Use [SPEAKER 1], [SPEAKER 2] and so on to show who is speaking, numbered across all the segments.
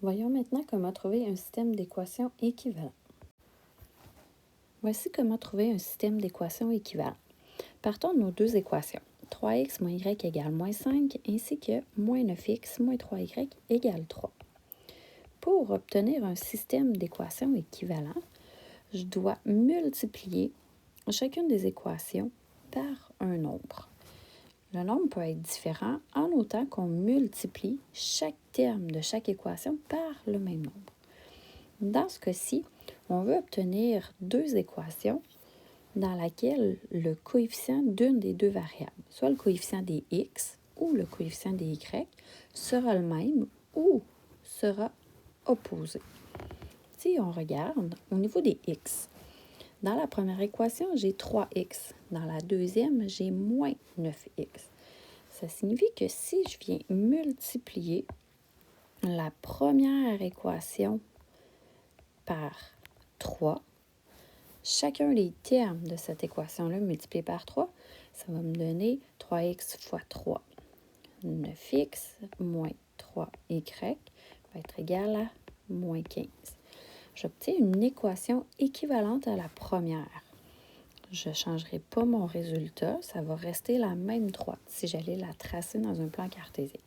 [SPEAKER 1] Voyons maintenant comment trouver un système d'équations équivalent. Voici comment trouver un système d'équations équivalent. Partons de nos deux équations, 3x moins y égale moins 5, ainsi que moins 9x moins 3y égale 3. Pour obtenir un système d'équations équivalent, je dois multiplier chacune des équations par un nombre. Le nombre peut être différent en autant qu'on multiplie chaque terme de chaque équation par le même nombre. Dans ce cas-ci, on veut obtenir deux équations dans lesquelles le coefficient d'une des deux variables, soit le coefficient des x ou le coefficient des y, sera le même ou sera opposé. Si on regarde au niveau des x, dans la première équation, j'ai 3x. Dans la deuxième, j'ai moins 9x. Ça signifie que si je viens multiplier la première équation par 3, chacun des termes de cette équation-là multiplié par 3, ça va me donner 3x fois 3. 9x moins 3y va être égal à moins 15. J'obtiens une équation équivalente à la première. Je ne changerai pas mon résultat, ça va rester la même droite si j'allais la tracer dans un plan cartésien.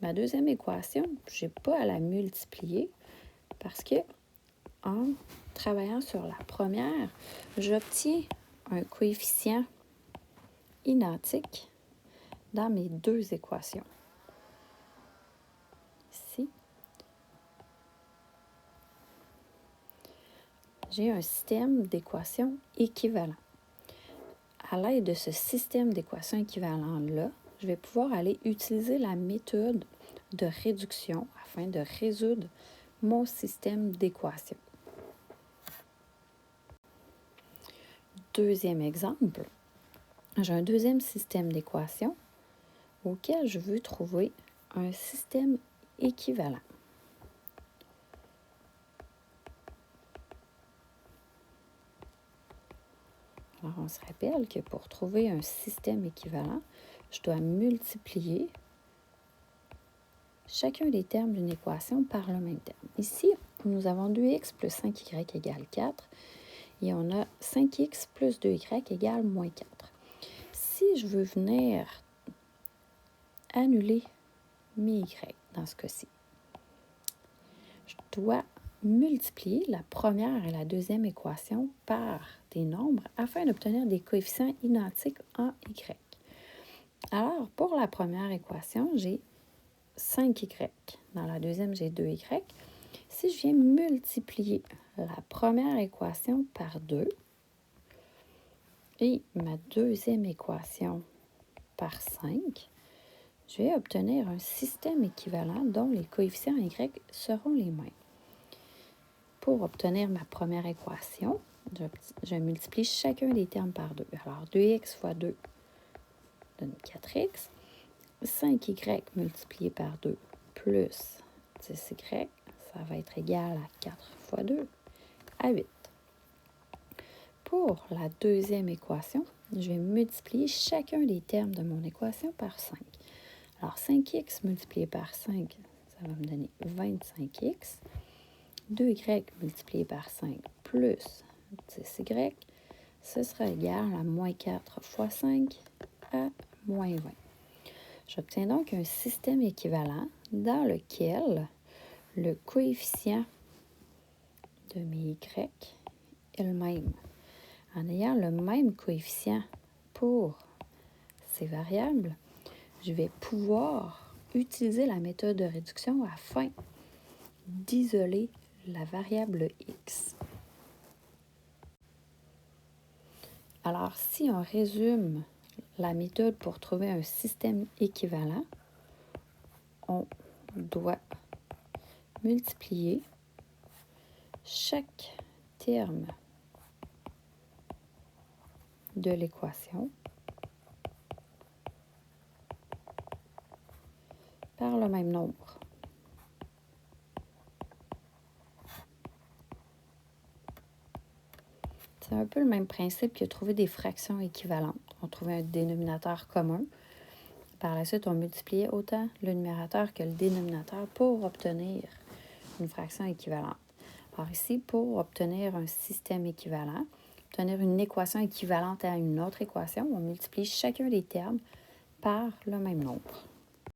[SPEAKER 1] Ma deuxième équation, je n'ai pas à la multiplier parce que en travaillant sur la première, j'obtiens un coefficient identique dans mes deux équations. Ici, j'ai un système d'équations équivalent. À l'aide de ce système d'équations équivalent-là, je vais pouvoir aller utiliser la méthode de réduction afin de résoudre mon système d'équations. Deuxième exemple, j'ai un deuxième système d'équations auquel je veux trouver un système équivalent. Alors, on se rappelle que pour trouver un système équivalent, je dois multiplier chacun des termes d'une équation par le même terme. Ici, nous avons 2x plus 5y égale 4 et on a 5x plus 2y égale moins 4. Si je veux venir annuler mes y dans ce cas-ci, je dois multiplier la première et la deuxième équation par des nombres afin d'obtenir des coefficients identiques en y. Alors, pour la première équation, j'ai 5y. Dans la deuxième, j'ai 2y. Si je viens multiplier la première équation par 2 et ma deuxième équation par 5, je vais obtenir un système équivalent dont les coefficients y seront les mêmes. Pour obtenir ma première équation, je multiplie chacun des termes par 2. Alors, 2x fois 2 donne 4x. 5y multiplié par 2 plus 10y, ça va être égal à 4 fois 2, à 8. Pour la deuxième équation, je vais multiplier chacun des termes de mon équation par 5. Alors, 5x multiplié par 5, ça va me donner 25x. 2y multiplié par 5 plus 10y, ce sera égal à moins 4 fois 5 à moins 20. J'obtiens donc un système équivalent dans lequel le coefficient de mes y est le même. En ayant le même coefficient pour ces variables, je vais pouvoir utiliser la méthode de réduction afin d'isoler la variable x. Alors, si on résume la méthode pour trouver un système équivalent, on doit multiplier chaque terme de l'équation par le même nombre. C'est un peu le même principe que trouver des fractions équivalentes. On trouvait un dénominateur commun. Par la suite, on multipliait autant le numérateur que le dénominateur pour obtenir une fraction équivalente. Alors ici, pour obtenir un système équivalent, obtenir une équation équivalente à une autre équation, on multiplie chacun des termes par le même nombre.